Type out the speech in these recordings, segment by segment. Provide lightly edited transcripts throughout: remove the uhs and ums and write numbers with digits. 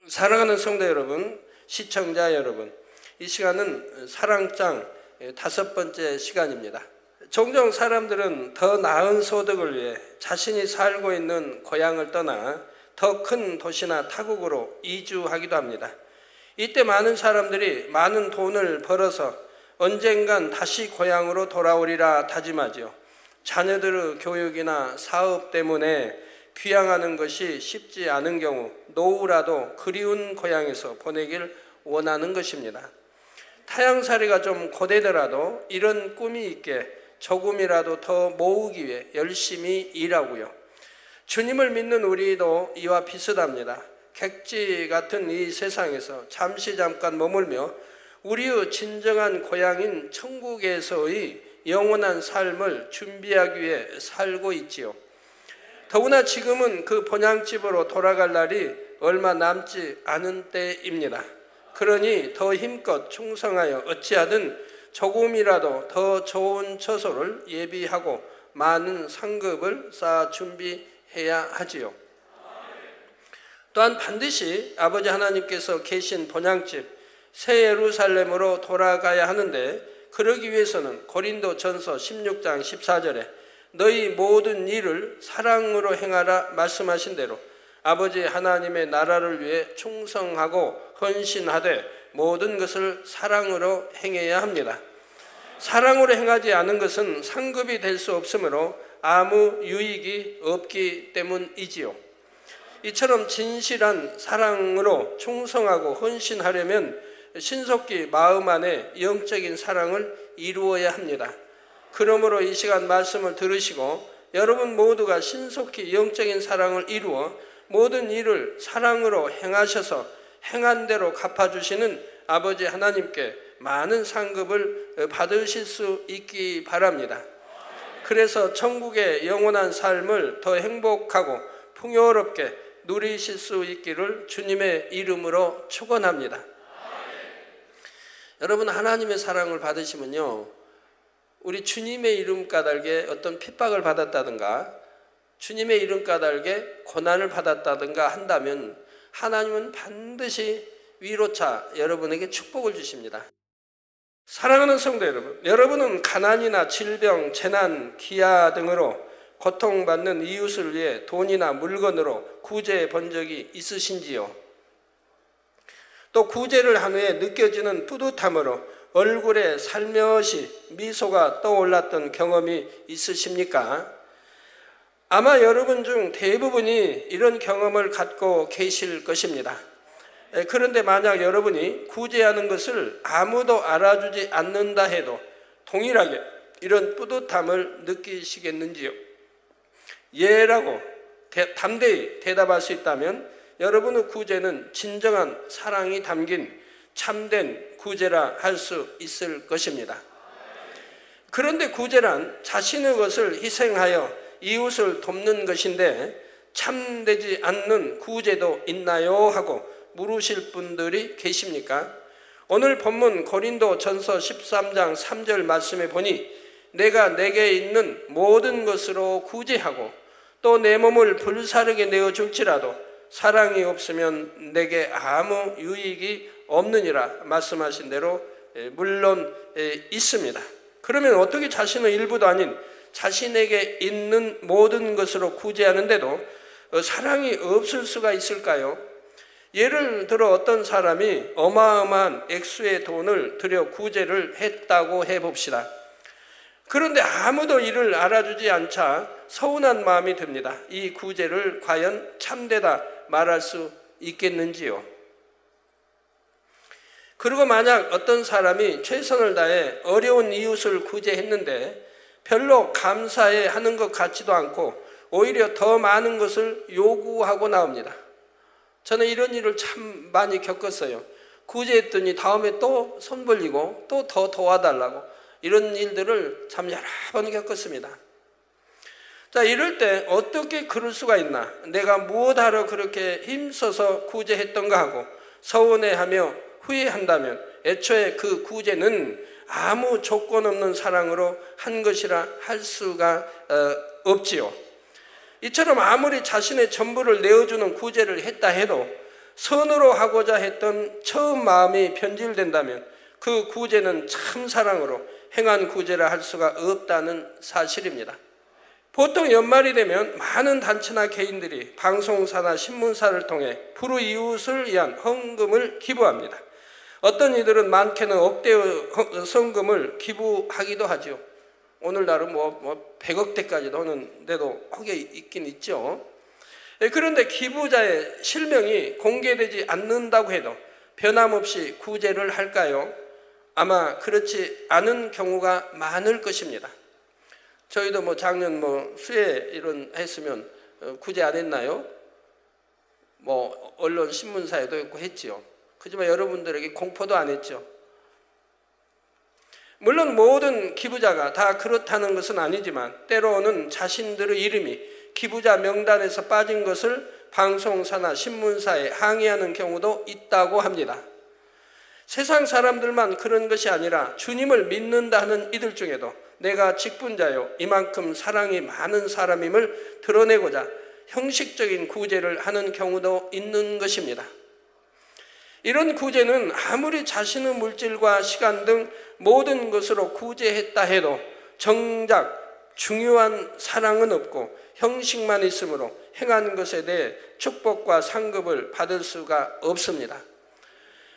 사랑하는 성도 여러분, 시청자 여러분, 이 시간은 사랑장 5번째 시간입니다. 종종 사람들은 더 나은 소득을 위해 자신이 살고 있는 고향을 떠나 더 큰 도시나 타국으로 이주하기도 합니다. 이때 많은 사람들이 많은 돈을 벌어서 언젠간 다시 고향으로 돌아오리라 다짐하지요. 자녀들의 교육이나 사업 때문에 귀향하는 것이 쉽지 않은 경우 노후라도 그리운 고향에서 보내길 원하는 것입니다. 타향살이가 좀 고되더라도 이런 꿈이 있게 조금이라도 더 모으기 위해 열심히 일하고요. 주님을 믿는 우리도 이와 비슷합니다. 객지 같은 이 세상에서 잠깐 머물며 우리의 진정한 고향인 천국에서의 영원한 삶을 준비하기 위해 살고 있지요. 더구나 지금은 그 본향집으로 돌아갈 날이 얼마 남지 않은 때입니다. 그러니 더 힘껏 충성하여 어찌하든 조금이라도 더 좋은 처소를 예비하고 많은 상급을 쌓아 준비해야 하지요. 또한 반드시 아버지 하나님께서 계신 본향집 새 예루살렘으로 돌아가야 하는데, 그러기 위해서는 고린도전서 16장 14절에 너희 모든 일을 사랑으로 행하라 말씀하신 대로 아버지 하나님의 나라를 위해 충성하고 헌신하되 모든 것을 사랑으로 행해야 합니다. 사랑으로 행하지 않은 것은 상급이 될 수 없으므로 아무 유익이 없기 때문이지요. 이처럼 진실한 사랑으로 충성하고 헌신하려면 신속히 마음 안에 영적인 사랑을 이루어야 합니다. 그러므로 이 시간 말씀을 들으시고 여러분 모두가 신속히 영적인 사랑을 이루어 모든 일을 사랑으로 행하셔서 행한 대로 갚아주시는 아버지 하나님께 많은 상급을 받으실 수 있기 바랍니다. 그래서 천국의 영원한 삶을 더 행복하고 풍요롭게 누리실 수 있기를 주님의 이름으로 축원합니다. 여러분, 하나님의 사랑을 받으시면요, 우리 주님의 이름 까닭에 어떤 핍박을 받았다든가 주님의 이름 까닭에 고난을 받았다든가 한다면 하나님은 반드시 위로차 여러분에게 축복을 주십니다. 사랑하는 성도 여러분, 여러분은 가난이나 질병, 재난, 기아 등으로 고통받는 이웃을 위해 돈이나 물건으로 구제해 본 적이 있으신지요? 또 구제를 한 후에 느껴지는 뿌듯함으로 얼굴에 살며시 미소가 떠올랐던 경험이 있으십니까? 아마 여러분 중 대부분이 이런 경험을 갖고 계실 것입니다. 그런데 만약 여러분이 구제하는 것을 아무도 알아주지 않는다 해도 동일하게 이런 뿌듯함을 느끼시겠는지요? 예라고 담대히 대답할 수 있다면 여러분의 구제는 진정한 사랑이 담긴 참된 구제라 할 수 있을 것입니다. 그런데 구제란 자신의 것을 희생하여 이웃을 돕는 것인데 참되지 않는 구제도 있나요? 하고 물으실 분들이 계십니까? 오늘 본문 고린도전서 13장 3절 말씀에 보니 내가 내게 있는 모든 것으로 구제하고 또 내 몸을 불사르게 내어줄지라도 사랑이 없으면 내게 아무 유익이 없느니라 말씀하신 대로 물론 있습니다. 그러면 어떻게 자신의 일부도 아닌 자신에게 있는 모든 것으로 구제하는데도 사랑이 없을 수가 있을까요? 예를 들어 어떤 사람이 어마어마한 액수의 돈을 들여 구제를 했다고 해봅시다. 그런데 아무도 이를 알아주지 않자 서운한 마음이 듭니다. 이 구제를 과연 참되다 말할 수 있겠는지요? 그리고 만약 어떤 사람이 최선을 다해 어려운 이웃을 구제했는데 별로 감사해 하는 것 같지도 않고 오히려 더 많은 것을 요구하고 나옵니다. 저는 이런 일을 참 많이 겪었어요. 구제했더니 다음에 또 손 벌리고 또 더 도와달라고, 이런 일들을 참 여러 번 겪었습니다. 자, 이럴 때 어떻게 그럴 수가 있나? 내가 무엇하러 그렇게 힘써서 구제했던가 하고 서운해하며 후회한다면 애초에 그 구제는 아무 조건 없는 사랑으로 한 것이라 할 수가 없지요. 이처럼 아무리 자신의 전부를 내어주는 구제를 했다 해도 선으로 하고자 했던 처음 마음이 변질된다면 그 구제는 참 사랑으로 행한 구제라 할 수가 없다는 사실입니다. 보통 연말이 되면 많은 단체나 개인들이 방송사나 신문사를 통해 불우이웃을 위한 헌금을 기부합니다. 어떤 이들은 많게는 억대의 성금을 기부하기도 하죠. 오늘날은 100억대까지도 하는 데도 혹여 있긴 있죠. 그런데 기부자의 실명이 공개되지 않는다고 해도 변함없이 구제를 할까요? 아마 그렇지 않은 경우가 많을 것입니다. 저희도 작년 수해 이런 했으면 구제 안 했나요? 언론 신문사에도 있고 했지요. 그렇지만 여러분들에게 공포도 안 했죠. 물론 모든 기부자가 다 그렇다는 것은 아니지만 때로는 자신들의 이름이 기부자 명단에서 빠진 것을 방송사나 신문사에 항의하는 경우도 있다고 합니다. 세상 사람들만 그런 것이 아니라 주님을 믿는다 하는 이들 중에도 내가 직분자요 이만큼 사랑이 많은 사람임을 드러내고자 형식적인 구제를 하는 경우도 있는 것입니다. 이런 구제는 아무리 자신의 물질과 시간 등 모든 것으로 구제했다 해도 정작 중요한 사랑은 없고 형식만 있으므로 행한 것에 대해 축복과 상급을 받을 수가 없습니다.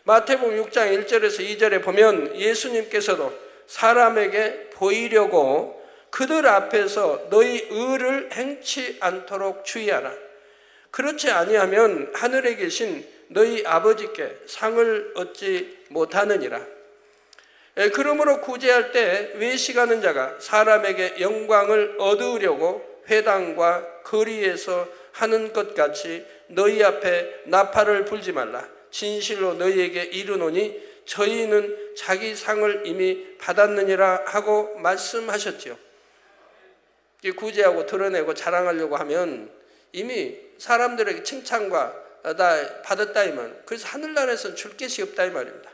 마태복음 6장 1절에서 2절에 보면 예수님께서도 사람에게 보이려고 그들 앞에서 너희 의를 행치 않도록 주의하라. 그렇지 아니하면 하늘에 계신 너희 아버지께 상을 얻지 못하느니라. 그러므로 구제할 때 외식하는 자가 사람에게 영광을 얻으려고 회당과 거리에서 하는 것 같이 너희 앞에 나팔을 불지 말라. 진실로 너희에게 이르노니 저희는 자기 상을 이미 받았느니라 하고 말씀하셨지요. 구제하고 드러내고 자랑하려고 하면 이미 사람들에게 칭찬과 다 받았다 이 말. 그래서 하늘나라에서는 줄 것이 없다 이 말입니다.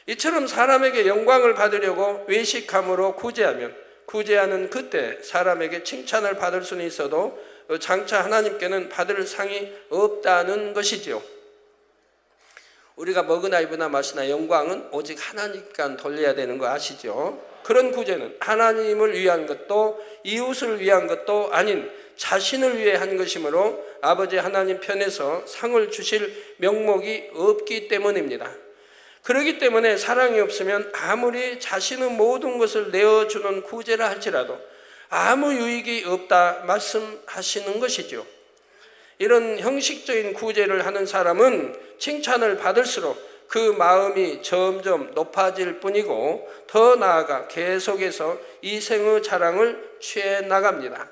이처럼 사람에게 영광을 받으려고 외식함으로 구제하면 구제하는 그때 사람에게 칭찬을 받을 수는 있어도 장차 하나님께는 받을 상이 없다는 것이지요. 우리가 먹으나 입으나 마시나 영광은 오직 하나님께 돌려야 되는 거 아시죠? 그런 구제는 하나님을 위한 것도 이웃을 위한 것도 아닌 자신을 위해 한 것이므로 아버지 하나님 편에서 상을 주실 명목이 없기 때문입니다. 그렇기 때문에 사랑이 없으면 아무리 자신의 모든 것을 내어주는 구제라 할지라도 아무 유익이 없다 말씀하시는 것이죠. 이런 형식적인 구제를 하는 사람은 칭찬을 받을수록 그 마음이 점점 높아질 뿐이고 더 나아가 계속해서 이생의 자랑을 취해 나갑니다.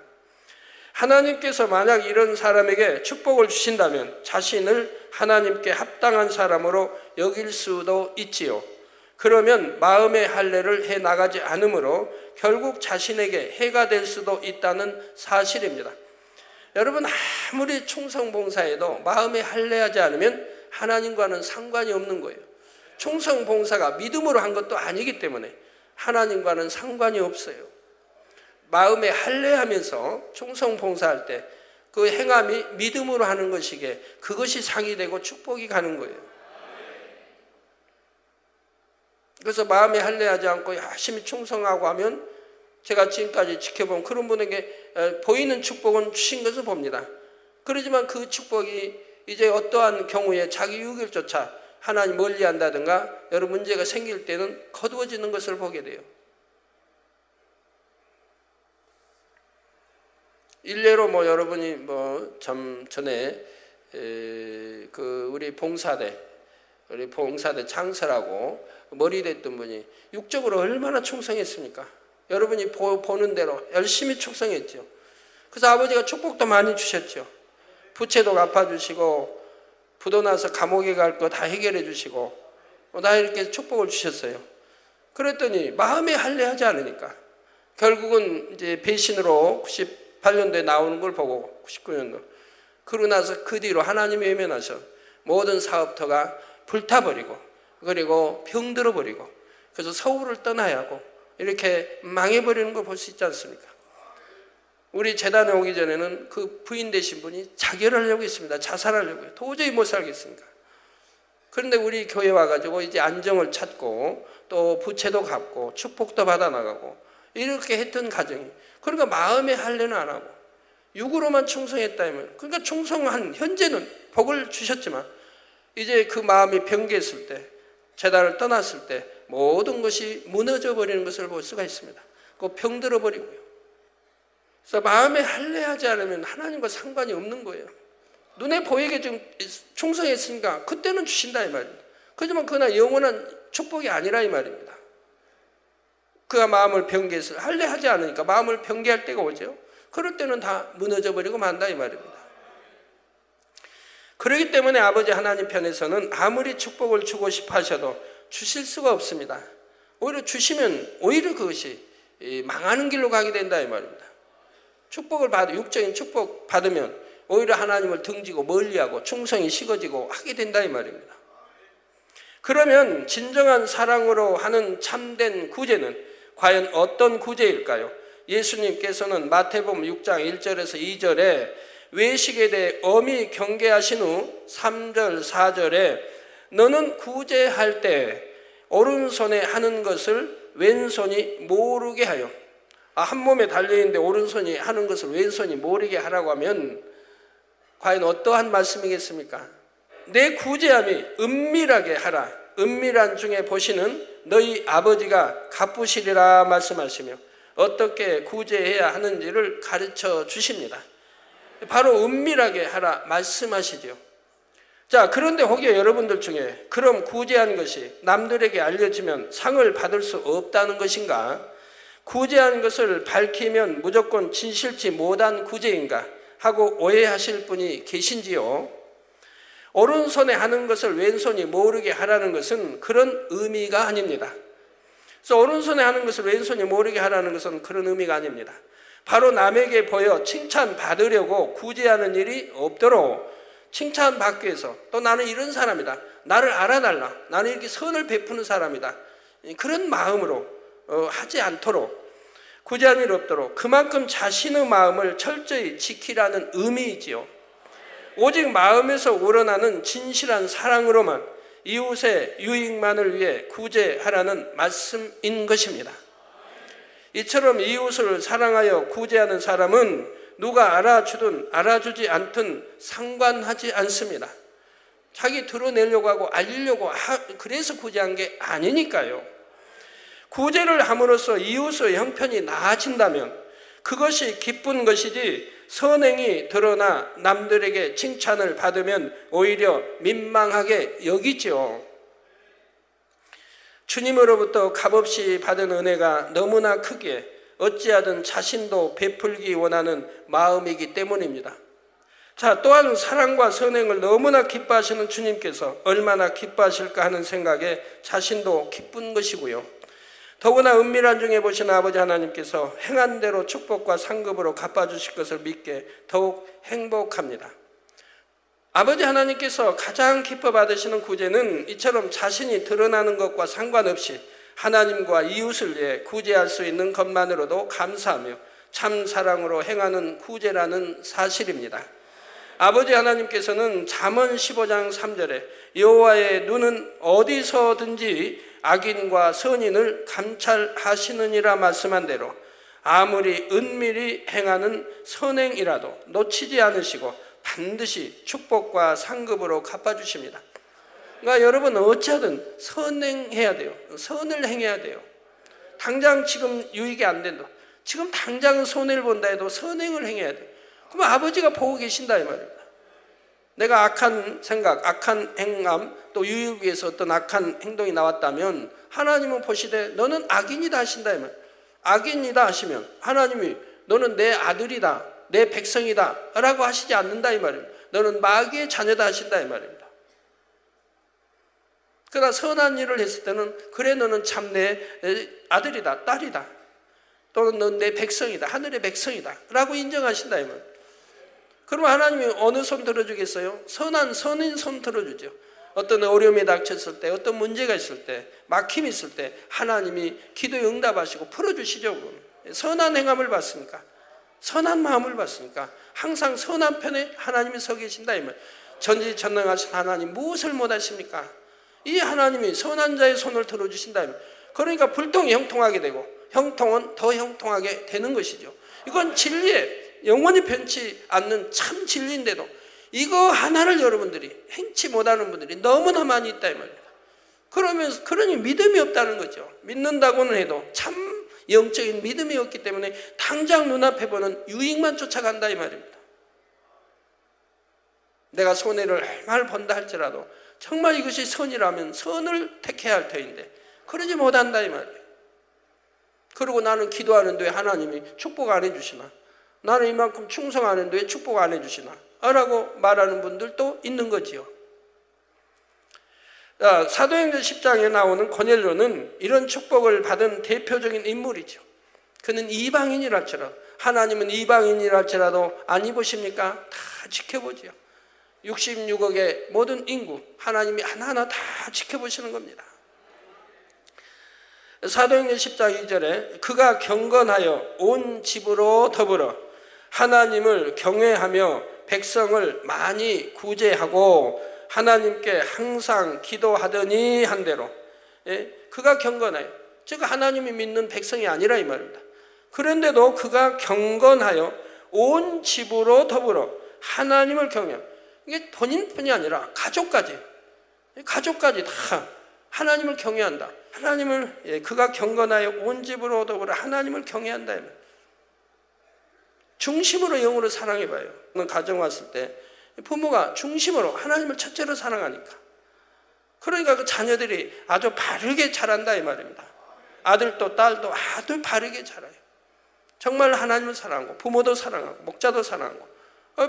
하나님께서 만약 이런 사람에게 축복을 주신다면 자신을 하나님께 합당한 사람으로 여길 수도 있지요. 그러면 마음의 할례를 해 나가지 않으므로 결국 자신에게 해가 될 수도 있다는 사실입니다. 여러분 아무리 충성봉사해도 마음에 할례하지 않으면 하나님과는 상관이 없는 거예요. 충성봉사가 믿음으로 한 것도 아니기 때문에 하나님과는 상관이 없어요. 마음에 할례하면서 충성봉사할 때 그 행함이 믿음으로 하는 것이기에 그것이 상이 되고 축복이 가는 거예요. 그래서 마음에 할례하지 않고 열심히 충성하고 하면 제가 지금까지 지켜본 그런 분에게 보이는 축복은 주신 것을 봅니다. 그러지만 그 축복이 이제 어떠한 경우에 자기 유익을조차 하나님 멀리한다든가 여러 문제가 생길 때는 거두어지는 것을 보게 돼요. 일례로 여러분이 좀 전에 우리 봉사대 창설하고 머리 됐던 분이 육적으로 얼마나 충성했습니까? 여러분이 보는 대로 열심히 충성했죠. 그래서 아버지가 축복도 많이 주셨죠. 부채도 갚아주시고 부도 나서 감옥에 갈 거 다 해결해 주시고 다 이렇게 축복을 주셨어요. 그랬더니 마음에 할례하지 않으니까 결국은 이제 배신으로 98년도에 나오는 걸 보고 99년도 그러고 나서 그 뒤로 하나님이 외면하셔 모든 사업터가 불타버리고 그리고 병들어 버리고 그래서 서울을 떠나야 하고 이렇게 망해버리는 걸 볼 수 있지 않습니까? 우리 재단에 오기 전에는 그 부인 되신 분이 자결하려고 했습니다. 자살하려고요. 도저히 못 살겠으니까. 그런데 우리 교회 와가지고 이제 안정을 찾고 또 부채도 갚고 축복도 받아나가고 이렇게 했던 가정이, 그러니까 마음의 할례는 안 하고 육으로만 충성했다면, 그러니까 충성한 현재는 복을 주셨지만 이제 그 마음이 변개했을 때, 재단을 떠났을 때 모든 것이 무너져 버리는 것을 볼 수가 있습니다. 그 병들어 버리고요. 그래서 마음에 할례하지 않으면 하나님과 상관이 없는 거예요. 눈에 보이게 좀 충성했으니까 그때는 주신다 이 말입니다. 그렇지만 그러나 영원한 축복이 아니라 이 말입니다. 그가 마음을 변개해서 할례하지 않으니까 마음을 변개할 때가 오죠. 그럴 때는 다 무너져 버리고 만다 이 말입니다. 그렇기 때문에 아버지 하나님 편에서는 아무리 축복을 주고 싶어 하셔도 주실 수가 없습니다. 오히려 주시면 오히려 그것이 망하는 길로 가게 된다 이 말입니다. 축복을 육적인 축복 받으면 오히려 하나님을 등지고 멀리하고 충성이 식어지고 하게 된다 이 말입니다. 그러면 진정한 사랑으로 하는 참된 구제는 과연 어떤 구제일까요? 예수님께서는 마태복음 6장 1절에서 2절에 외식에 대해 엄히 경계하신 후 3절 4절에 너는 구제할 때 오른손에 하는 것을 왼손이 모르게 하여, 한 몸에 달려있는데 오른손이 하는 것을 왼손이 모르게 하라고 하면 과연 어떠한 말씀이겠습니까? 내 구제함이 은밀하게 하라. 은밀한 중에 보시는 너희 아버지가 갚으시리라 말씀하시며 어떻게 구제해야 하는지를 가르쳐 주십니다. 바로 은밀하게 하라 말씀하시죠. 자, 그런데 혹여 여러분들 중에 그럼 구제한 것이 남들에게 알려지면 상을 받을 수 없다는 것인가? 구제한 것을 밝히면 무조건 진실치 못한 구제인가 하고 오해하실 분이 계신지요? 오른손에 하는 것을 왼손이 모르게 하라는 것은 그런 의미가 아닙니다. 그래서 오른손에 하는 것을 왼손이 모르게 하라는 것은 그런 의미가 아닙니다. 바로 남에게 보여 칭찬받으려고 구제하는 일이 없도록 칭찬받기 위해서, 또 나는 이런 사람이다, 나를 알아달라, 나는 이렇게 선을 베푸는 사람이다, 그런 마음으로 하지 않도록, 구제하는 일 없도록 그만큼 자신의 마음을 철저히 지키라는 의미이지요. 오직 마음에서 우러나는 진실한 사랑으로만 이웃의 유익만을 위해 구제하라는 말씀인 것입니다. 이처럼 이웃을 사랑하여 구제하는 사람은 누가 알아주든 알아주지 않든 상관하지 않습니다. 자기 드러내려고 하고 알리려고 그래서 구제한 게 아니니까요. 구제를 함으로써 이웃의 형편이 나아진다면 그것이 기쁜 것이지, 선행이 드러나 남들에게 칭찬을 받으면 오히려 민망하게 여기죠. 주님으로부터 값없이 받은 은혜가 너무나 크기에 어찌하든 자신도 베풀기 원하는 마음이기 때문입니다. 자, 또한 사랑과 선행을 너무나 기뻐하시는 주님께서 얼마나 기뻐하실까 하는 생각에 자신도 기쁜 것이고요. 더구나 은밀한 중에 보시는 아버지 하나님께서 행한 대로 축복과 상급으로 갚아주실 것을 믿게 더욱 행복합니다. 아버지 하나님께서 가장 기뻐 받으시는 구제는 이처럼 자신이 드러나는 것과 상관없이 하나님과 이웃을 위해 구제할 수 있는 것만으로도 감사하며 참 사랑으로 행하는 구제라는 사실입니다. 아버지 하나님께서는 잠언 15장 3절에 여호와의 눈은 어디서든지 악인과 선인을 감찰하시느니라 말씀한 대로 아무리 은밀히 행하는 선행이라도 놓치지 않으시고 반드시 축복과 상급으로 갚아주십니다. 그러니까 여러분 어찌하든 선행해야 돼요. 선을 행해야 돼요. 당장 지금 유익이 안 된다, 지금 당장 손해를 본다 해도 선행을 행해야 돼요. 그러면 아버지가 보고 계신다 이 말입니다. 내가 악한 생각, 악한 행함, 또 유익을 위해서 어떤 악한 행동이 나왔다면 하나님은 보시되 너는 악인이다 하신다 이 말입니다. 악인이다 하시면 하나님이 너는 내 아들이다, 내 백성이다 라고 하시지 않는다 이 말입니다. 너는 마귀의 자녀다 하신다 이 말입니다. 그러나 선한 일을 했을 때는 그래 너는 참 내 아들이다, 딸이다, 또는 넌 내 백성이다, 하늘의 백성이다 라고 인정하신다 이 말입니다. 그럼 하나님이 어느 손 들어주겠어요? 선한 선인 손 들어주죠. 어떤 어려움이 닥쳤을 때, 어떤 문제가 있을 때, 막힘이 있을 때 하나님이 기도에 응답하시고 풀어주시죠. 선한 행함을 받습니까? 선한 마음을 봤으니까 항상 선한 편에 하나님이 서 계신다 이 말. 전지전능하신 하나님 무엇을 못하십니까? 이 하나님이 선한 자의 손을 들어주신다 이 말. 그러니까 불통이 형통하게 되고 형통은 더 형통하게 되는 것이죠. 이건 진리에 영원히 변치 않는 참 진리인데도 이거 하나를 여러분들이 행치 못하는 분들이 너무나 많이 있다 이 말입니다. 그러니 믿음이 없다는 거죠. 믿는다고는 해도 참 영적인 믿음이 없기 때문에 당장 눈앞에 보는 유익만 쫓아간다 이 말입니다. 내가 손해를 얼마나 번다 할지라도 정말 이것이 선이라면 선을 택해야 할 터인데 그러지 못한다 이 말이에요. 그리고 나는 기도하는데 하나님이 축복 안 해주시나? 나는 이만큼 충성하는데 왜 축복 안 해주시나? 라고 말하는 분들도 있는 거지요. 사도행전 10장에 나오는 고넬료는 이런 축복을 받은 대표적인 인물이죠. 그는 이방인이랄지라도 하나님은 이방인이랄지라도 안 입으십니까? 다 지켜보지요. 66억의 모든 인구 하나님이 하나하나 다 지켜보시는 겁니다. 사도행전 10장 2절에 그가 경건하여 온 집으로 더불어 하나님을 경외하며 백성을 많이 구제하고 하나님께 항상 기도하더니 한대로. 그가 경건하여, 즉 하나님이 믿는 백성이 아니라 이 말입니다. 그런데도 그가 경건하여 온 집으로 더불어 하나님을 경외. 이게 본인뿐이 아니라 가족까지 다 하나님을 경외한다. 하나님을 그가 경건하여 온 집으로 더불어 하나님을 경외한다. 중심으로 영으로 사랑해봐요. 가정 왔을 때 부모가 중심으로 하나님을 첫째로 사랑하니까 그러니까 그 자녀들이 아주 바르게 자란다 이 말입니다. 아들도 딸도 아주 바르게 자라요. 정말 하나님을 사랑하고 부모도 사랑하고 목자도 사랑하고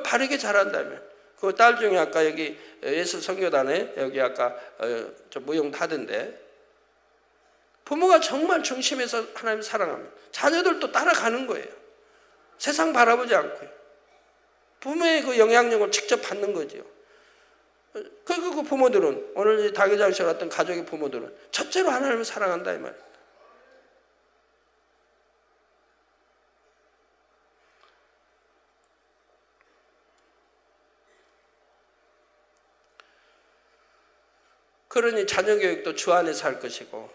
바르게 자란다면 그 딸 중에 아까 여기 예수 선교단에 여기 아까 좀 무용도 하던데 부모가 정말 중심에서 하나님을 사랑하면 자녀들도 따라가는 거예요. 세상 바라보지 않고요. 부모의 그 영향력을 직접 받는 거죠. 그 부모들은 오늘 다교장실 같은 가족의 부모들은 첫째로 하나님을 사랑한다 이 말입니다. 그러니 자녀 교육도 주 안에서 할 것이고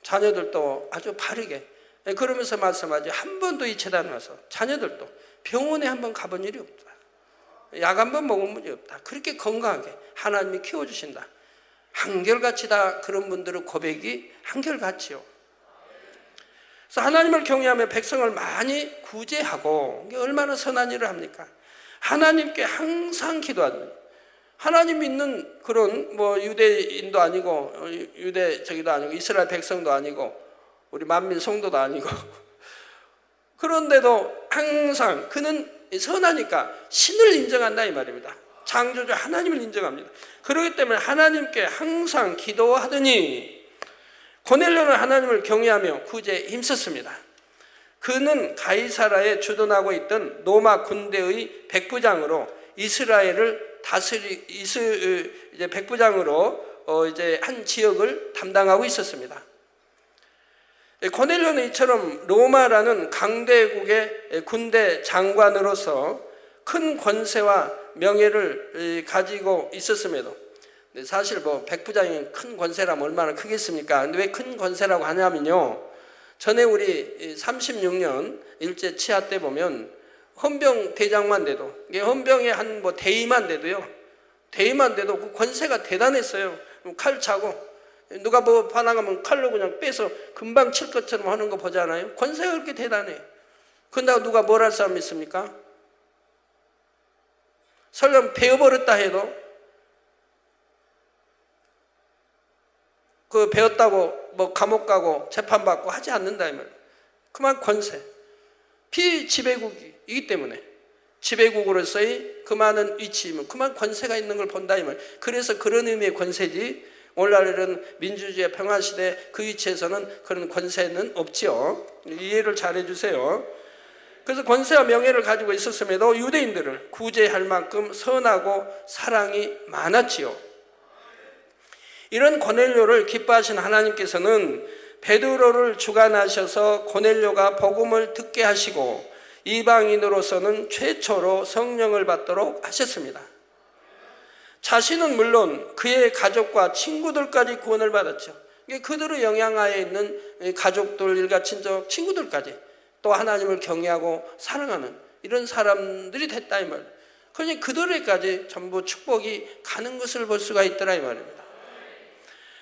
자녀들도 아주 바르게 그러면서 말씀하지 한 번도 이 재단 와서 자녀들도 병원에 한 번 가본 일이 없다. 약 한 번 먹은 일이 없다. 그렇게 건강하게 하나님이 키워주신다. 한결같이 다 그런 분들의 고백이 한결같지요. 그래서 하나님을 경외하며 백성을 많이 구제하고 이게 얼마나 선한 일을 합니까? 하나님께 항상 기도하는 하나님 믿는 그런 뭐 유대인도 아니고 유대 저기도 아니고 이스라엘 백성도 아니고 우리 만민 성도도 아니고 그런데도 항상 그는 선하니까 신을 인정한다 이 말입니다. 창조주 하나님을 인정합니다. 그렇기 때문에 하나님께 항상 기도하더니 고넬료는 하나님을 경외하며 구제에 힘썼습니다. 그는 가이사라에 주둔하고 있던 로마 군대의 백부장으로 이스라엘을 이제 백부장으로 이제 한 지역을 담당하고 있었습니다. 고넬료는 이처럼 로마라는 강대국의 군대 장관으로서 큰 권세와 명예를 가지고 있었음에도 사실 뭐 백부장이 큰 권세라면 얼마나 크겠습니까? 근데 왜 큰 권세라고 하냐면요. 전에 우리 36년 일제 치하 때 보면 헌병 대장만 돼도 이게 헌병의 한 뭐 대위만 돼도요. 대위만 돼도 그 권세가 대단했어요. 칼 차고 누가 뭐 반항하면 칼로 그냥 빼서 금방 칠 것처럼 하는 거 보잖아요. 권세가 그렇게 대단해요. 그런데 누가 뭘 할 사람 있습니까? 설령 배워버렸다 해도 그 배웠다고 뭐 감옥 가고 재판받고 하지 않는다 이 말이에요. 그만 권세. 비지배국이기 때문에 지배국으로서의 그 많은 위치이면 그만 권세가 있는 걸 본다 이 말이에요. 그래서 그런 의미의 권세지 오늘날은 민주주의 평화시대 그 위치에서는 그런 권세는 없지요. 이해를 잘 해주세요. 그래서 권세와 명예를 가지고 있었음에도 유대인들을 구제할 만큼 선하고 사랑이 많았지요. 이런 고넬료를 기뻐하신 하나님께서는 베드로를 주관하셔서 고넬료가 복음을 듣게 하시고 이방인으로서는 최초로 성령을 받도록 하셨습니다. 자신은 물론 그의 가족과 친구들까지 구원을 받았죠. 그들의 영향하에 있는 가족들, 일가 친척, 친구들까지 또 하나님을 경외하고 사랑하는 이런 사람들이 됐다 이 말이에요. 그러니 그들에까지 전부 축복이 가는 것을 볼 수가 있더라 이 말입니다.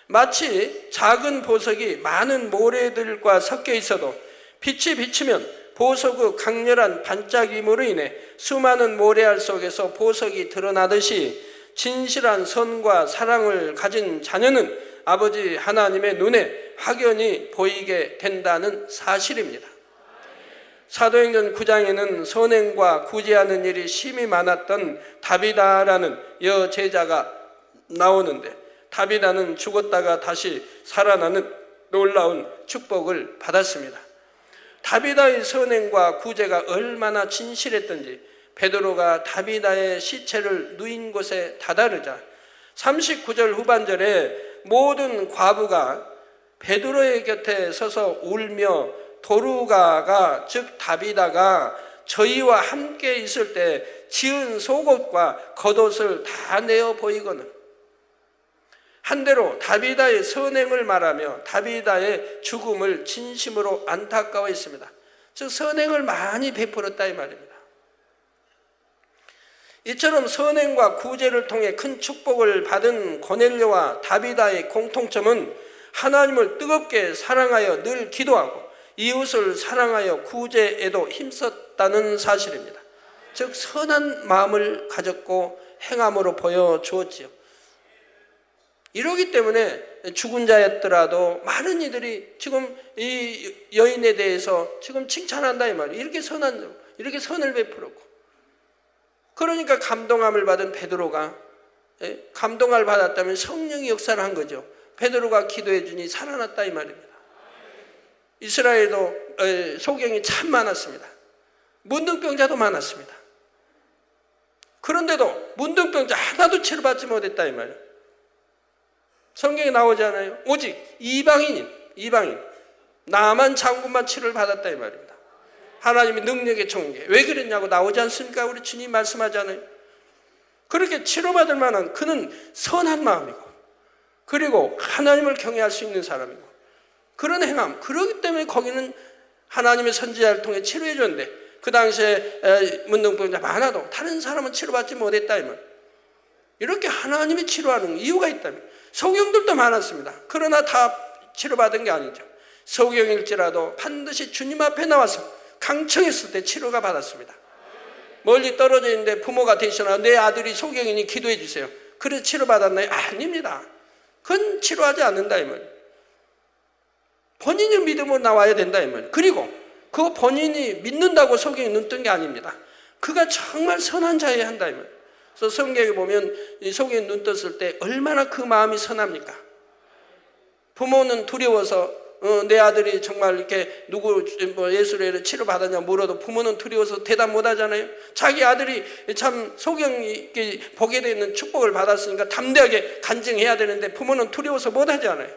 마치 작은 보석이 많은 모래들과 섞여 있어도 빛이 비치면 보석의 강렬한 반짝임으로 인해 수많은 모래알 속에서 보석이 드러나듯이 진실한 선과 사랑을 가진 자녀는 아버지 하나님의 눈에 확연히 보이게 된다는 사실입니다. 사도행전 9장에는 선행과 구제하는 일이 심히 많았던 다비다라는 여제자가 나오는데, 다비다는 죽었다가 다시 살아나는 놀라운 축복을 받았습니다. 다비다의 선행과 구제가 얼마나 진실했던지 베드로가 다비다의 시체를 누인 곳에 다다르자 39절 후반절에 모든 과부가 베드로의 곁에 서서 울며 도루가가 즉 다비다가 저희와 함께 있을 때 지은 속옷과 겉옷을 다 내어 보이거늘 한대로 다비다의 선행을 말하며 다비다의 죽음을 진심으로 안타까워했습니다. 즉 선행을 많이 베풀었다 이 말입니다. 이처럼 선행과 구제를 통해 큰 축복을 받은 고넬료와 다비다의 공통점은 하나님을 뜨겁게 사랑하여 늘 기도하고 이웃을 사랑하여 구제에도 힘썼다는 사실입니다. 즉 선한 마음을 가졌고 행함으로 보여주었지요. 이러기 때문에 죽은 자였더라도 많은 이들이 지금 이 여인에 대해서 지금 칭찬한다 이 말이에요. 이렇게 선한, 이렇게 선을 베풀었고, 그러니까 감동함을 받은 베드로가, 감동을 받았다면 성령이 역사를 한 거죠. 베드로가 기도해 주니 살아났다 이 말입니다. 이스라엘도 소경이 참 많았습니다. 문둥병자도 많았습니다. 그런데도 문둥병자 하나도 치료받지 못했다 이 말이에요. 성경에 나오지 않아요? 오직 이방인 나만 장군만 치료를 받았다 이 말입니다. 하나님의 능력의 총계. 왜 그랬냐고 나오지 않습니까? 우리 주님 말씀하잖아요. 그렇게 치료받을 만한 그는 선한 마음이고, 그리고 하나님을 경외할 수 있는 사람이고, 그런 행함, 그러기 때문에 거기는 하나님의 선지자를 통해 치료해 줬는데, 그 당시에 문둥병자 많아도 다른 사람은 치료받지 못했다 이 말. 이렇게 하나님이 치료하는 이유가 있다면, 소경들도 많았습니다. 그러나 다 치료받은 게 아니죠. 소경일지라도 반드시 주님 앞에 나와서 강청했을 때 치료가 받았습니다. 멀리 떨어져 있는데 부모가 대신하여 내 아들이 소경이니 기도해 주세요. 그래서 치료받았나요? 아닙니다. 그건 치료하지 않는다 이 말이에요. 본인의 믿음으로 나와야 된다 이 말이에요. 그리고 그 본인이 믿는다고 소경이 눈 뜬 게 아닙니다. 그가 정말 선한 자여야 한다 이 말이에요. 그래서 성경에 보면 이 소경이 눈 떴을 때 얼마나 그 마음이 선합니까? 부모는 두려워서 내 아들이 정말 이렇게 누구 예수를 치료받았냐 물어도 부모는 두려워서 대답 못 하잖아요. 자기 아들이 참 소경이 보게 되는 축복을 받았으니까 담대하게 간증해야 되는데 부모는 두려워서 못 하지 않아요.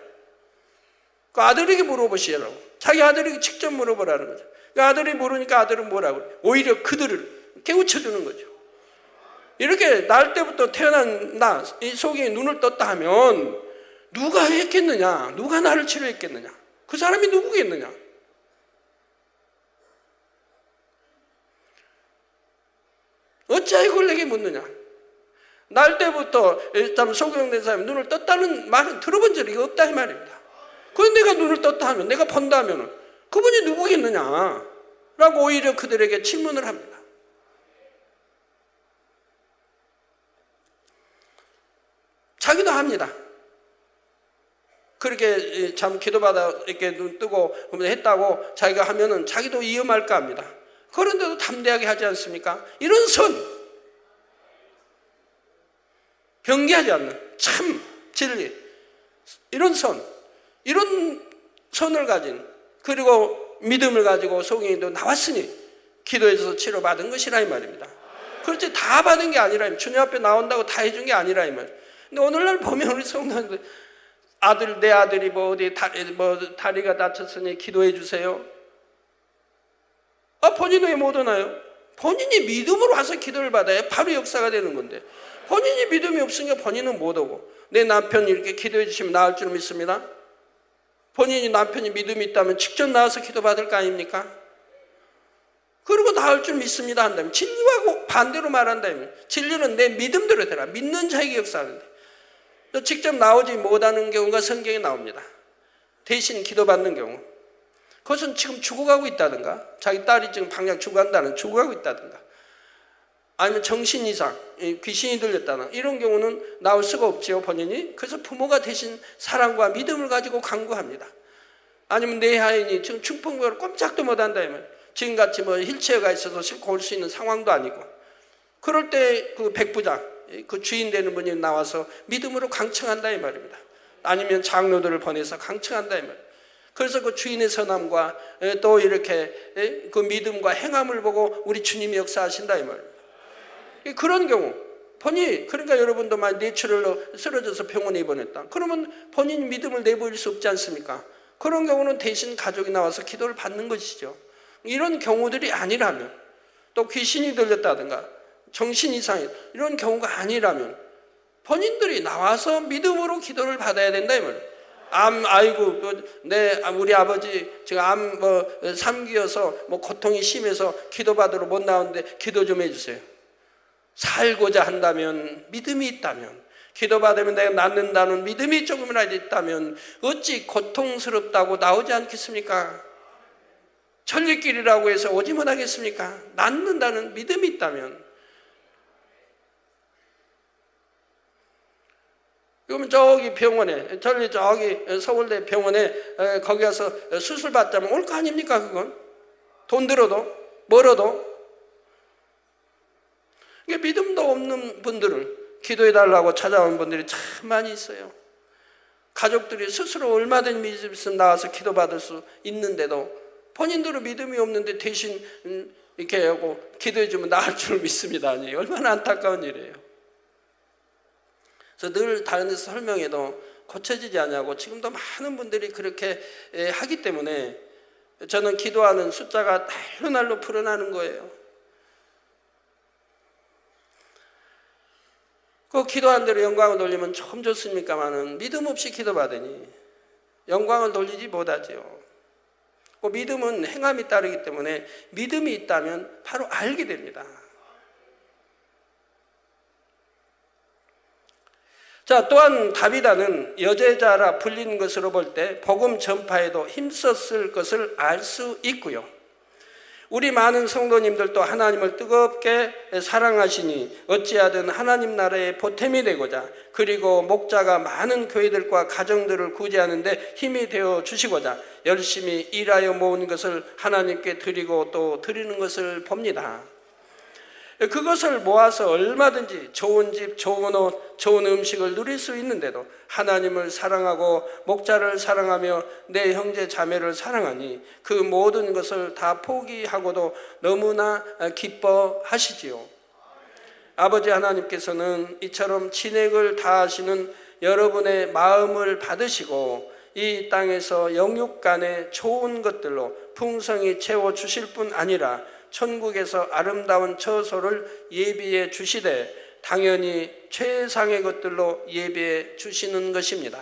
그 아들에게 물어보시라고. 자기 아들에게 직접 물어보라는 거죠. 그 아들이 모르니까 아들은 뭐라고 그래요? 오히려 그들을 깨우쳐주는 거죠. 이렇게 날 때부터 태어난 나, 이 소경이 눈을 떴다 하면 누가 했겠느냐? 누가 나를 치료했겠느냐? 그 사람이 누구겠느냐? 어찌하여 그걸 내게 묻느냐? 날 때부터 참 소경된 사람이 눈을 떴다는 말은 들어본 적이 없다 이 말입니다. 그런데 내가 눈을 떴다 하면, 내가 본다 하면 그분이 누구겠느냐? 라고 오히려 그들에게 질문을 합니다. 자기도 합니다. 그렇게 참 기도받아 이렇게 눈 뜨고 했다고 자기가 하면은 자기도 위험할까 합니다. 그런데도 담대하게 하지 않습니까? 이런 선, 변개하지 않는 참 진리, 이런 선, 이런 선을 가진, 그리고 믿음을 가지고 소경이도 나왔으니 기도해서 치료받은 것이라 이 말입니다. 그렇지 다 받은 게 아니라, 주님 앞에 나온다고 다 해준 게 아니라 이 말. 근데 오늘날 보면 우리 성도들 내 아들이 어디 다리가 다쳤으니 기도해 주세요. 본인은 왜 못 오나요? 본인이 믿음으로 와서 기도를 받아야 바로 역사가 되는 건데, 본인이 믿음이 없으니까 본인은 못 오고, 내 남편이 이렇게 기도해 주시면 나을 줄 믿습니다. 본인이 남편이 믿음이 있다면 직접 나와서 기도 받을 거 아닙니까? 그리고 나을 줄 믿습니다 한다면, 진리하고 반대로 말한다면, 진리는 내 믿음대로 되라, 믿는 자에게 역사하는데, 직접 나오지 못하는 경우가 성경에 나옵니다. 대신 기도받는 경우, 그것은 지금 죽어가고 있다든가, 자기 딸이 지금 당장 죽어가고 있다든가, 아니면 정신 이상, 귀신이 들렸다나, 이런 경우는 나올 수가 없지요, 본인이. 그래서 부모가 대신 사랑과 믿음을 가지고 간구합니다. 아니면 내 하인이 지금 중풍으로 꼼짝도 못한다면, 지금같이 휠체어가 있어서 싣고 올 수 있는 상황도 아니고, 그럴 때 그 백부장, 그 주인 되는 분이 나와서 믿음으로 강청한다 이 말입니다. 아니면 장로들을 보내서 강청한다 이 말입니다. 그래서 그 주인의 선함과 또 이렇게 그 믿음과 행함을 보고 우리 주님이 역사하신다 이 말입니다. 그런 경우 본인이, 그러니까 여러분도 만약 뇌출혈로 쓰러져서 병원에 입원했다, 그러면 본인이 믿음을 내보일 수 없지 않습니까? 그런 경우는 대신 가족이 나와서 기도를 받는 것이죠. 이런 경우들이 아니라면, 또 귀신이 들렸다든가 정신 이상이 이런 경우가 아니라면 본인들이 나와서 믿음으로 기도를 받아야 된다 이 말이에요. 아이고 우리 아버지 지금 3기여서 고통이 심해서 기도받으러 못 나오는데 기도 좀 해주세요. 살고자 한다면, 믿음이 있다면, 기도받으면 내가 낫는다는 믿음이 조금이라도 있다면 어찌 고통스럽다고 나오지 않겠습니까? 천리길이라고 해서 오지 못하겠습니까? 낫는다는 믿음이 있다면. 그러면 저기 병원에, 저기 서울대 병원에 거기 가서 수술 받자면 올 거 아닙니까? 그건 돈 들어도 멀어도. 믿음도 없는 분들을 기도해달라고 찾아온 분들이 참 많이 있어요. 가족들이 스스로 얼마든지 믿음 있으면 나와서 기도받을 수 있는데도 본인들은 믿음이 없는데 대신 이렇게 하고 기도해주면 나을 줄 믿습니다. 아니, 얼마나 안타까운 일이에요. 그래서 늘 다른 데서 설명해도 고쳐지지 않냐고, 지금도 많은 분들이 그렇게 하기 때문에 저는 기도하는 숫자가 날로 날로 불어나는 거예요. 그 기도한 대로 영광을 돌리면 참 좋습니까마는 믿음 없이 기도받으니 영광을 돌리지 못하지요. 그 믿음은 행함이 따르기 때문에 믿음이 있다면 바로 알게 됩니다. 자, 또한 다비다는 여제자라 불린 것으로 볼 때 복음 전파에도 힘썼을 것을 알 수 있고요. 우리 많은 성도님들도 하나님을 뜨겁게 사랑하시니 어찌하든 하나님 나라의 보탬이 되고자, 그리고 목자가 많은 교회들과 가정들을 구제하는 데 힘이 되어 주시고자 열심히 일하여 모은 것을 하나님께 드리고 또 드리는 것을 봅니다. 그것을 모아서 얼마든지 좋은 집, 좋은 옷, 좋은 음식을 누릴 수 있는데도 하나님을 사랑하고 목자를 사랑하며 내 형제 자매를 사랑하니 그 모든 것을 다 포기하고도 너무나 기뻐하시지요. 아버지 하나님께서는 이처럼 진액을 다하시는 여러분의 마음을 받으시고 이 땅에서 영육간의 좋은 것들로 풍성히 채워주실 뿐 아니라 천국에서 아름다운 처소를 예비해 주시되 당연히 최상의 것들로 예비해 주시는 것입니다.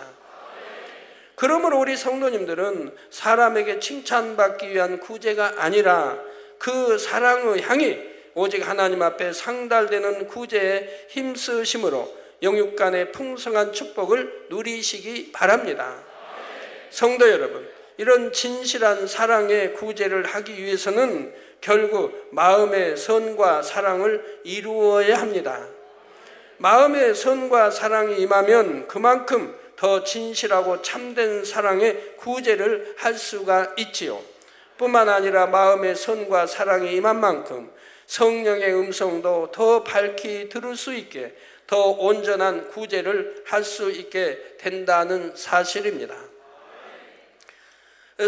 그러므로 우리 성도님들은 사람에게 칭찬받기 위한 구제가 아니라 그 사랑의 향이 오직 하나님 앞에 상달되는 구제에 힘쓰심으로 영육간의 풍성한 축복을 누리시기 바랍니다. 성도 여러분, 이런 진실한 사랑의 구제를 하기 위해서는 결국 마음의 선과 사랑을 이루어야 합니다. 마음의 선과 사랑이 임하면 그만큼 더 진실하고 참된 사랑의 구제를 할 수가 있지요. 뿐만 아니라 마음의 선과 사랑이 임한 만큼 성령의 음성도 더 밝히 들을 수 있게 더 온전한 구제를 할 수 있게 된다는 사실입니다.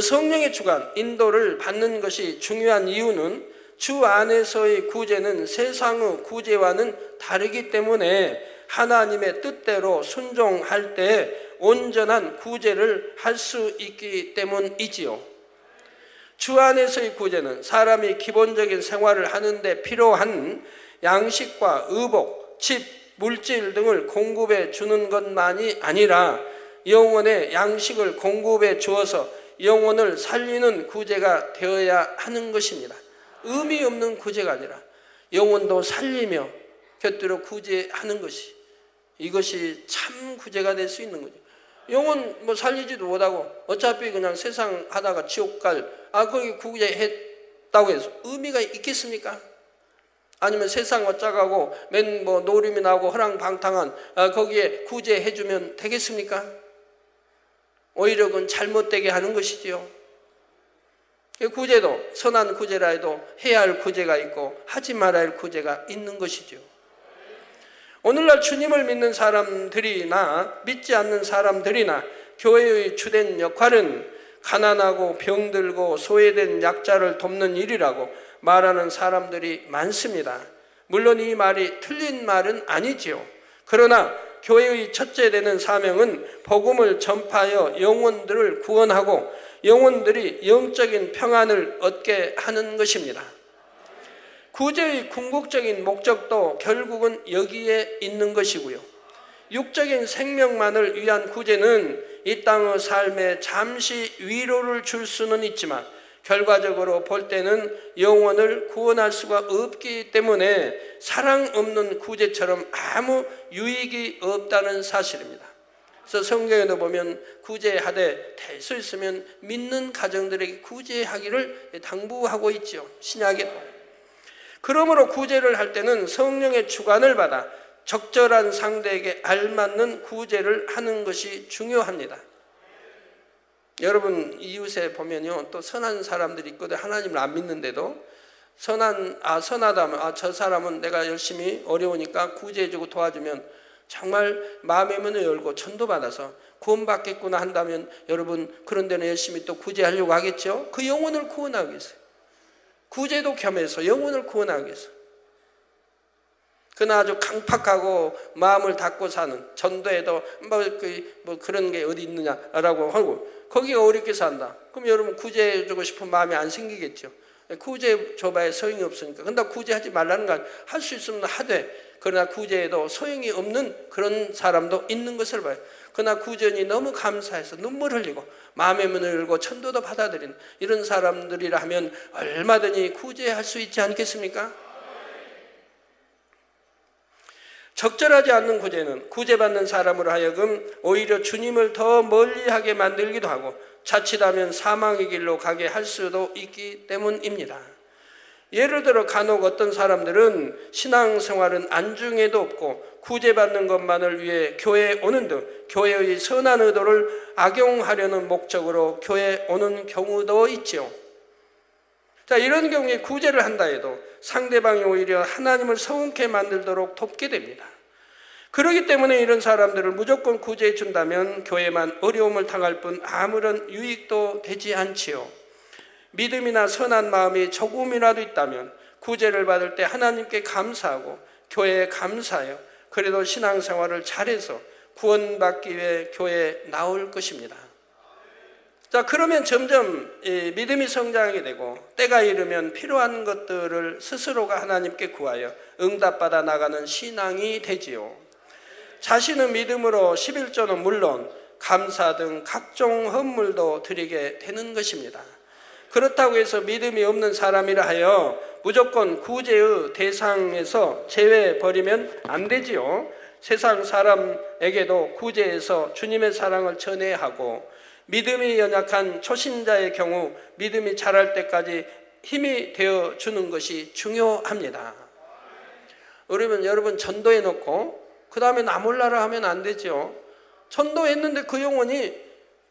성령의 주관, 인도를 받는 것이 중요한 이유는 주 안에서의 구제는 세상의 구제와는 다르기 때문에 하나님의 뜻대로 순종할 때 온전한 구제를 할 수 있기 때문이지요. 주 안에서의 구제는 사람이 기본적인 생활을 하는데 필요한 양식과 의복, 집, 물질 등을 공급해 주는 것만이 아니라 영혼의 양식을 공급해 주어서 영혼을 살리는 구제가 되어야 하는 것입니다. 의미 없는 구제가 아니라 영혼도 살리며 곁들여 구제하는 것이, 이것이 참 구제가 될 수 있는 거죠. 영혼 뭐 살리지도 못하고 어차피 그냥 세상 하다가 지옥 거기 구제했다고 해서 의미가 있겠습니까? 아니면 세상 어쩌가고 맨 뭐 노림이 나고 허랑방탕한 거기에 구제해주면 되겠습니까? 오히려 그건 잘못되게 하는 것이지요. 구제도 선한 구제라 해도 해야 할 구제가 있고 하지 말아야 할 구제가 있는 것이죠. 오늘날 주님을 믿는 사람들이나 믿지 않는 사람들이나 교회의 주된 역할은 가난하고 병들고 소외된 약자를 돕는 일이라고 말하는 사람들이 많습니다. 물론 이 말이 틀린 말은 아니지요. 그러나 교회의 첫째 되는 사명은 복음을 전파하여 영혼들을 구원하고 영혼들이 영적인 평안을 얻게 하는 것입니다. 구제의 궁극적인 목적도 결국은 여기에 있는 것이고요. 육적인 생명만을 위한 구제는 이 땅의 삶에 잠시 위로를 줄 수는 있지만 결과적으로 볼 때는 영혼을 구원할 수가 없기 때문에 사랑 없는 구제처럼 아무 유익이 없다는 사실입니다. 그래서 성경에도 보면 구제하되 될 수 있으면 믿는 가정들에게 구제하기를 당부하고 있죠. 신약에도. 그러므로 구제를 할 때는 성령의 주관을 받아 적절한 상대에게 알맞는 구제를 하는 것이 중요합니다. 여러분 이웃에 보면요, 또 선한 사람들이 있거든. 하나님을 안 믿는데도 선하다면 저 사람은 내가 열심히 어려우니까 구제해주고 도와주면 정말 마음의 문을 열고 전도받아서 구원받겠구나 한다면 여러분 그런 데는 열심히 또 구제하려고 하겠죠. 그 영혼을 구원하기 위해서, 구제도 겸해서 영혼을 구원하기 위해서. 그러나 아주 강팍하고 마음을 닫고 사는, 전도에도 뭐 그런 게 어디 있느냐라고 하고 거기가 어렵게 산다. 그럼 여러분 구제해주고 싶은 마음이 안 생기겠죠. 구제해줘봐야 소용이 없으니까. 근데 구제하지 말라는 건 할 수 있으면 하되, 그러나 구제해도 소용이 없는 그런 사람도 있는 것을 봐요. 그러나 구전이 너무 감사해서 눈물 흘리고 마음의 문을 열고 천도도 받아들이는 이런 사람들이라 하면 얼마든지 구제할 수 있지 않겠습니까? 적절하지 않는 구제는 구제받는 사람으로 하여금 오히려 주님을 더 멀리하게 만들기도 하고 자칫하면 사망의 길로 가게 할 수도 있기 때문입니다. 예를 들어 간혹 어떤 사람들은 신앙생활은 안중에도 없고 구제받는 것만을 위해 교회에 오는 등 교회의 선한 의도를 악용하려는 목적으로 교회에 오는 경우도 있죠. 자, 이런 경우에 구제를 한다 해도 상대방이 오히려 하나님을 서운케 만들도록 돕게 됩니다. 그렇기 때문에 이런 사람들을 무조건 구제해 준다면 교회만 어려움을 당할 뿐 아무런 유익도 되지 않지요. 믿음이나 선한 마음이 조금이라도 있다면 구제를 받을 때 하나님께 감사하고 교회에 감사하여 그래도 신앙생활을 잘해서 구원받기 위해 교회에 나올 것입니다. 자, 그러면 점점 믿음이 성장하게 되고 때가 이르면 필요한 것들을 스스로가 하나님께 구하여 응답받아 나가는 신앙이 되지요. 자신의 믿음으로 11조는 물론 감사 등 각종 헌물도 드리게 되는 것입니다. 그렇다고 해서 믿음이 없는 사람이라 하여 무조건 구제의 대상에서 제외해버리면 안 되지요. 세상 사람에게도 구제해서 주님의 사랑을 전해야 하고 믿음이 연약한 초신자의 경우 믿음이 자랄 때까지 힘이 되어주는 것이 중요합니다. 그러면 여러분 전도해 놓고 그 다음에 나 몰라라 하면 안 되죠. 전도했는데 그 영혼이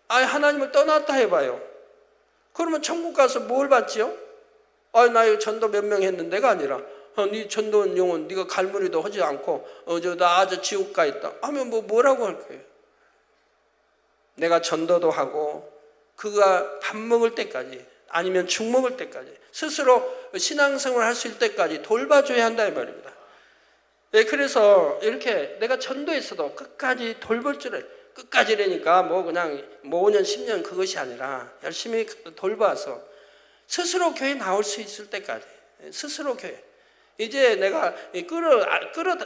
하나님을 떠났다 해봐요. 그러면 천국 가서 뭘 받지요? 나 이거 전도 몇 명 했는데가 아니라 네 전도한 영혼 네가 갈무리도 하지 않고 나 아주 지옥 가 있다 하면 뭐라고 할 거예요? 내가 전도도 하고 그가 밥 먹을 때까지 아니면 죽 먹을 때까지 스스로 신앙생활 할 수 있을 때까지 돌봐줘야 한다 이 말입니다. 네, 그래서 이렇게 내가 전도했어도 끝까지 돌볼 줄 끝까지라니까 그냥 5년 10년 그것이 아니라 열심히 돌봐서 스스로 교회 나올 수 있을 때까지, 스스로 교회. 이제 내가 끌어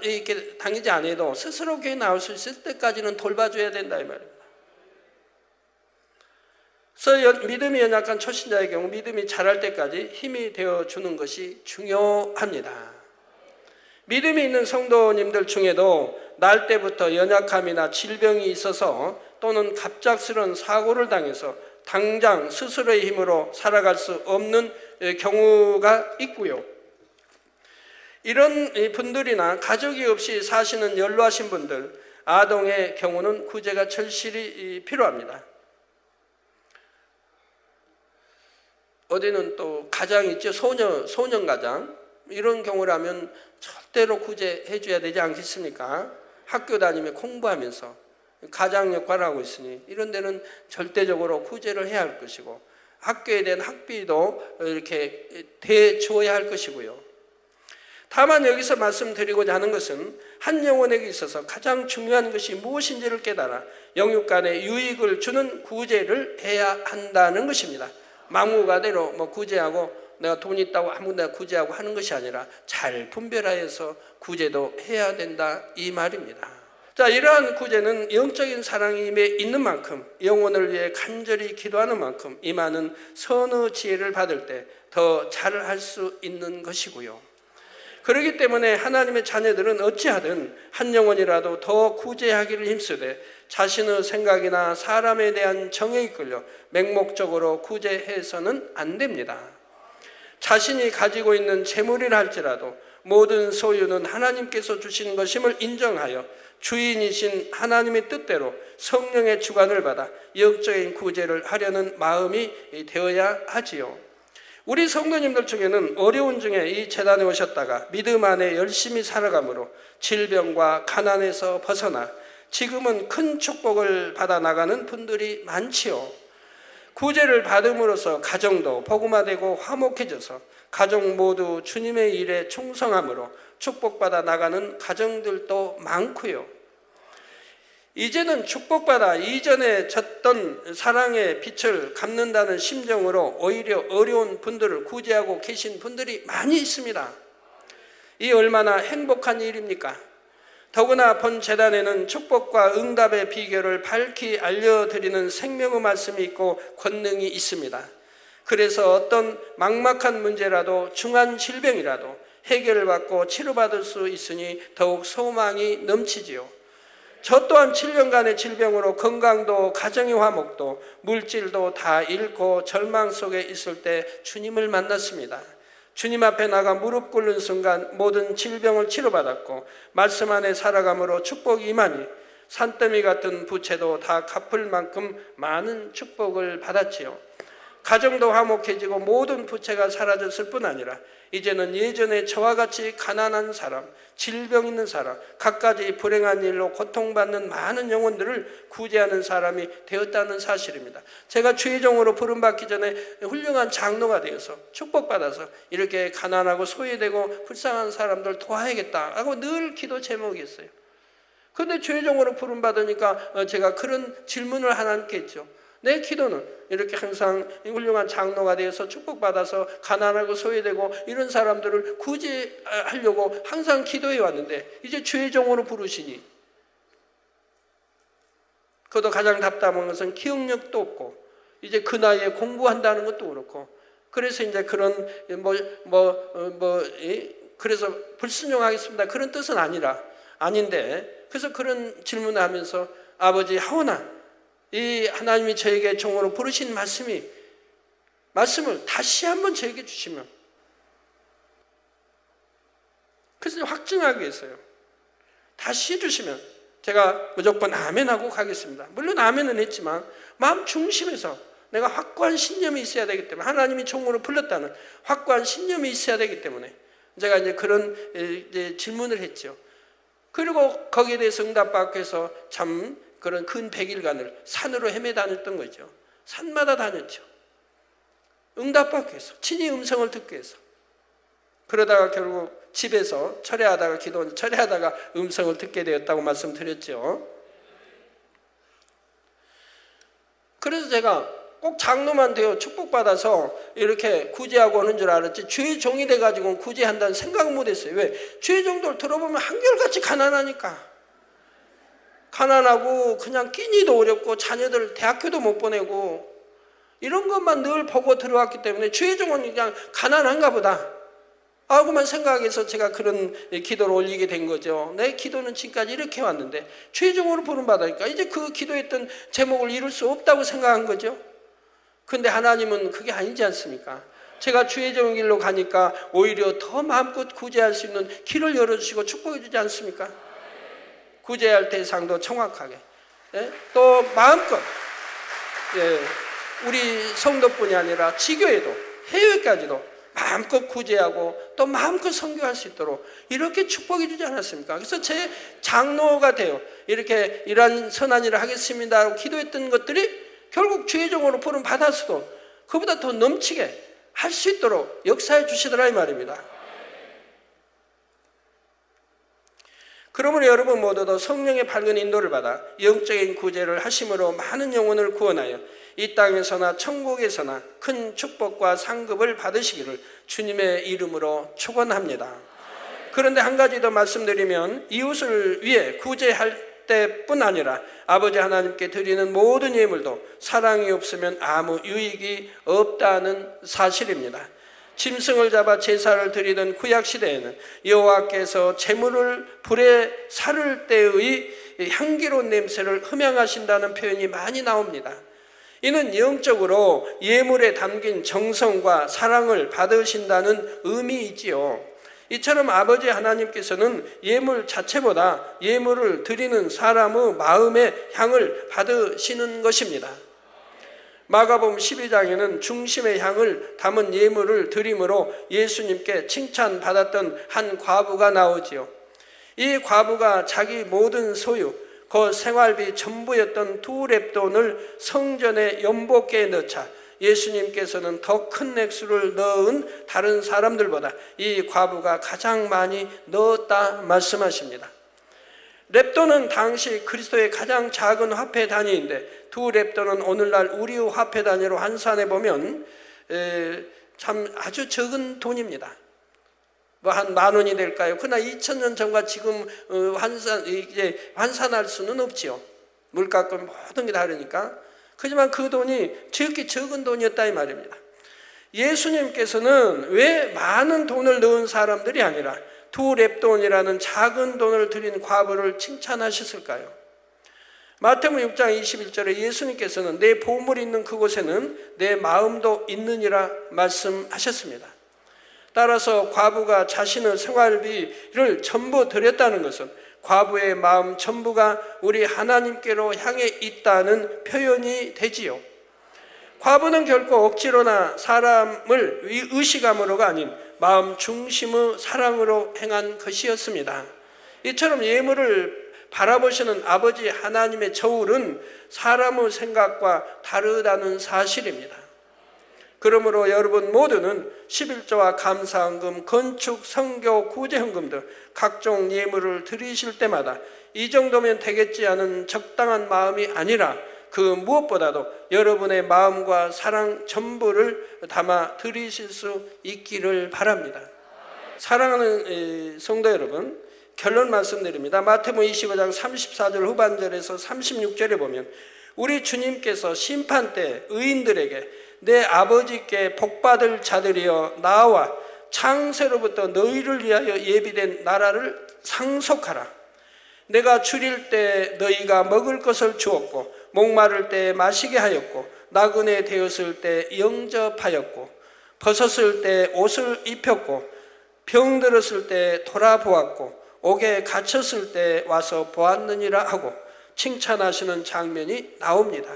이렇게 다니지 않아도 스스로 교회 나올 수 있을 때까지는 돌봐줘야 된다 이 말입니다. 그래서 믿음이 연약한 초신자의 경우 믿음이 자랄 때까지 힘이 되어주는 것이 중요합니다. 믿음이 있는 성도님들 중에도 날 때부터 연약함이나 질병이 있어서 또는 갑작스러운 사고를 당해서 당장 스스로의 힘으로 살아갈 수 없는 경우가 있고요. 이런 분들이나 가족이 없이 사시는 연로하신 분들, 아동의 경우는 구제가 절실히 필요합니다. 어디는 또 가장 있죠. 소년 가장. 이런 경우라면 절대로 구제해 줘야 되지 않겠습니까? 학교 다니며 공부하면서 가장 역할을 하고 있으니 이런 데는 절대적으로 구제를 해야 할 것이고, 학교에 대한 학비도 이렇게 대줘야 할 것이고요. 다만 여기서 말씀드리고자 하는 것은 한 영혼에게 있어서 가장 중요한 것이 무엇인지를 깨달아 영육간에 유익을 주는 구제를 해야 한다는 것입니다. 막무가내로 구제하고 내가 돈 있다고 아무나 구제하고 하는 것이 아니라 잘 분별하여서 구제도 해야 된다 이 말입니다. 자, 이러한 구제는 영적인 사랑이 있는 만큼, 영혼을 위해 간절히 기도하는 만큼 임하는 선의 지혜를 받을 때 더 잘할 수 있는 것이고요. 그렇기 때문에 하나님의 자녀들은 어찌하든 한 영혼이라도 더 구제하기를 힘쓰되 자신의 생각이나 사람에 대한 정에 이끌려 맹목적으로 구제해서는 안 됩니다. 자신이 가지고 있는 재물이라 할지라도 모든 소유는 하나님께서 주신 것임을 인정하여 주인이신 하나님의 뜻대로 성령의 주관을 받아 영적인 구제를 하려는 마음이 되어야 하지요. 우리 성도님들 중에는 어려운 중에 이 재단에 오셨다가 믿음 안에 열심히 살아감으로 질병과 가난에서 벗어나 지금은 큰 축복을 받아 나가는 분들이 많지요. 구제를 받음으로써 가정도 복음화되고 화목해져서 가족 모두 주님의 일에 충성함으로 축복받아 나가는 가정들도 많고요. 이제는 축복받아 이전에 졌던 사랑의 빛을 갚는다는 심정으로 오히려 어려운 분들을 구제하고 계신 분들이 많이 있습니다. 이 얼마나 행복한 일입니까? 더구나 본 재단에는 축복과 응답의 비결을 밝히 알려드리는 생명의 말씀이 있고 권능이 있습니다. 그래서 어떤 막막한 문제라도 중한 질병이라도 해결을 받고 치료받을 수 있으니 더욱 소망이 넘치지요. 저 또한 7년간의 질병으로 건강도 가정의 화목도 물질도 다 잃고 절망 속에 있을 때 주님을 만났습니다. 주님 앞에 나가 무릎 꿇는 순간 모든 질병을 치료받았고 말씀 안에 살아감으로 축복이 임하니 산더미 같은 부채도 다 갚을 만큼 많은 축복을 받았지요. 가정도 화목해지고 모든 부채가 사라졌을 뿐 아니라 이제는 예전에 저와 같이 가난한 사람, 질병 있는 사람, 갖가지 불행한 일로 고통받는 많은 영혼들을 구제하는 사람이 되었다는 사실입니다. 제가 주의종으로 부름받기 전에 훌륭한 장로가 되어서 축복받아서 이렇게 가난하고 소외되고 불쌍한 사람들 도와야겠다 하고 늘 기도 제목이었어요. 그런데 주의종으로 부름받으니까 제가 그런 질문을 하나님께 했죠. 내 기도는 이렇게 항상 훌륭한 장로가 되어서 축복받아서 가난하고 소외되고 이런 사람들을 구제하려고 항상 기도해 왔는데 이제 주의 종으로 부르시니 그것도 가장 답답한 것은 기억력도 없고 이제 그 나이에 공부한다는 것도 그렇고 그래서 이제 그런 그래서 불순종하겠습니다 그런 뜻은 아닌데 그래서 그런 질문을 하면서 아버지 하오나 이 하나님이 저에게 종으로 부르신 말씀을 다시 한번 저에게 주시면 그래서 확증하기 위해서요. 다시 주시면 제가 무조건 아멘하고 가겠습니다. 물론 아멘은 했지만 마음 중심에서 내가 확고한 신념이 있어야 되기 때문에 하나님이 종으로 불렀다는 확고한 신념이 있어야 되기 때문에 제가 이제 그런 질문을 했죠. 그리고 거기에 대해서 응답받고 해서 참 그런 근 100일간을 산으로 헤매 다녔던 거죠. 산마다 다녔죠. 응답받기 위해서, 친히 음성을 듣기 위해서. 그러다가 결국 집에서 철회하다가 음성을 듣게 되었다고 말씀드렸죠. 그래서 제가 꼭 장로만 되어 축복받아서 이렇게 구제하고 오는 줄 알았지 주의 종이 돼가지고 구제한다는 생각은 못했어요. 왜? 주의 종들 들어보면 한결같이 가난하니까. 가난하고 그냥 끼니도 어렵고 자녀들 대학교도 못 보내고 이런 것만 늘 보고 들어왔기 때문에 주의 종은 그냥 가난한가 보다 하고만 생각해서 제가 그런 기도를 올리게 된 거죠. 내 기도는 지금까지 이렇게 왔는데 주의 종으로 부름받으니까 이제 그 기도했던 제목을 이룰 수 없다고 생각한 거죠. 근데 하나님은 그게 아니지 않습니까? 제가 주의 종의 길로 가니까 오히려 더 마음껏 구제할 수 있는 길을 열어주시고 축복해 주지 않습니까? 구제할 대상도 정확하게, 예? 또 마음껏, 예, 우리 성도뿐이 아니라 지교에도 해외까지도 마음껏 구제하고 또 마음껏 선교할 수 있도록 이렇게 축복해 주지 않았습니까? 그래서 제 장로가 돼요. 이렇게 이러한 선한 일을 하겠습니다 하고 기도했던 것들이 결국 주의 종으로 부름 받았어도 그보다 더 넘치게 할 수 있도록 역사해 주시더라 이 말입니다. 그러므로 여러분 모두도 성령의 밝은 인도를 받아 영적인 구제를 하심으로 많은 영혼을 구원하여 이 땅에서나 천국에서나 큰 축복과 상급을 받으시기를 주님의 이름으로 축원합니다. 그런데 한 가지 더 말씀드리면 이웃을 위해 구제할 때뿐 아니라 아버지 하나님께 드리는 모든 예물도 사랑이 없으면 아무 유익이 없다는 사실입니다. 짐승을 잡아 제사를 드리던 구약시대에는 여호와께서 제물을 불에 사를 때의 향기로운 냄새를 흠양하신다는 표현이 많이 나옵니다. 이는 영적으로 예물에 담긴 정성과 사랑을 받으신다는 의미이지요. 이처럼 아버지 하나님께서는 예물 자체보다 예물을 드리는 사람의 마음의 향을 받으시는 것입니다. 마가복음 12장에는 중심의 향을 담은 예물을 드림으로 예수님께 칭찬받았던 한 과부가 나오지요. 이 과부가 자기 모든 소유, 그 생활비 전부였던 2렙돈을 성전에 연복계에 넣자 예수님께서는 더 큰 액수를 넣은 다른 사람들보다 이 과부가 가장 많이 넣었다 말씀하십니다. 렙돈은 당시 그리스도의 가장 작은 화폐 단위인데 2렙돈은 오늘날 우리의 화폐 단위로 환산해 보면 참 아주 적은 돈입니다. 뭐 한 10,000원이 될까요? 그러나 2000년 전과 지금 환산할 수는 없지요. 물가금 모든 게 다르니까. 하지만 그 돈이 지극히 적은 돈이었다 이 말입니다. 예수님께서는 왜 많은 돈을 넣은 사람들이 아니라 2렙돈이라는 작은 돈을 드린 과부를 칭찬하셨을까요? 마태복음 6장 21절에 예수님께서는 내 보물이 있는 그곳에는 내 마음도 있느니라 말씀하셨습니다. 따라서 과부가 자신의 생활비를 전부 드렸다는 것은 과부의 마음 전부가 우리 하나님께로 향해 있다는 표현이 되지요. 과부는 결코 억지로나 사람을 의식함으로가 아닌 마음 중심의 사랑으로 행한 것이었습니다. 이처럼 예물을 바라보시는 아버지 하나님의 저울은 사람의 생각과 다르다는 사실입니다. 그러므로 여러분 모두는 11조와 감사헌금, 건축, 선교, 구제헌금 등 각종 예물을 드리실 때마다 이 정도면 되겠지 하는 적당한 마음이 아니라 그 무엇보다도 여러분의 마음과 사랑 전부를 담아 드리실 수 있기를 바랍니다. 사랑하는 성도 여러분, 결론 말씀드립니다. 마태복음 25장 34절 후반절에서 36절에 보면 우리 주님께서 심판 때 의인들에게 내 아버지께 복받을 자들이여 나와 창세로부터 너희를 위하여 예비된 나라를 상속하라. 내가 줄일 때 너희가 먹을 것을 주었고 목마를 때 마시게 하였고 나그네 되었을 때 영접하였고 벗었을 때 옷을 입혔고 병들었을 때 돌아보았고 옥에 갇혔을 때 와서 보았느니라 하고 칭찬하시는 장면이 나옵니다.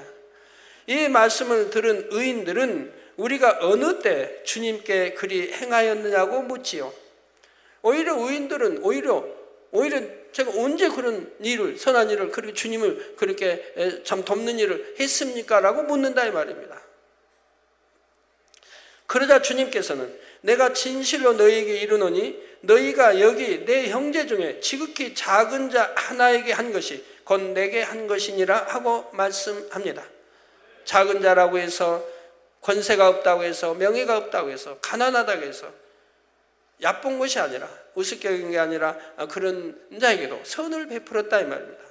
이 말씀을 들은 의인들은 우리가 어느 때 주님께 그리 행하였느냐고 묻지요. 오히려 의인들은 오히려 제가 언제 그런 일을, 선한 일을, 그렇게 주님을 그렇게 참 돕는 일을 했습니까? 라고 묻는다 이 말입니다. 그러자 주님께서는 내가 진실로 너희에게 이르노니 너희가 여기 내 형제 중에 지극히 작은 자 하나에게 한 것이 곧 내게 한 것이니라 하고 말씀합니다. 작은 자라고 해서, 권세가 없다고 해서, 명예가 없다고 해서, 가난하다고 해서 얕본 것이 아니라, 우습게 여긴 게 아니라 그런 자에게도 선을 베풀었다 이 말입니다.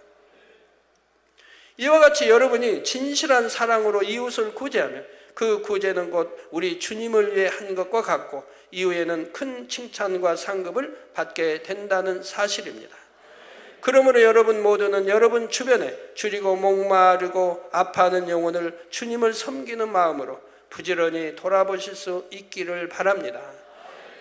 이와 같이 여러분이 진실한 사랑으로 이웃을 구제하면 그 구제는 곧 우리 주님을 위해 한 것과 같고 이후에는 큰 칭찬과 상급을 받게 된다는 사실입니다. 그러므로 여러분 모두는 여러분 주변에 줄이고 목마르고 아파하는 영혼을 주님을 섬기는 마음으로 부지런히 돌아보실 수 있기를 바랍니다.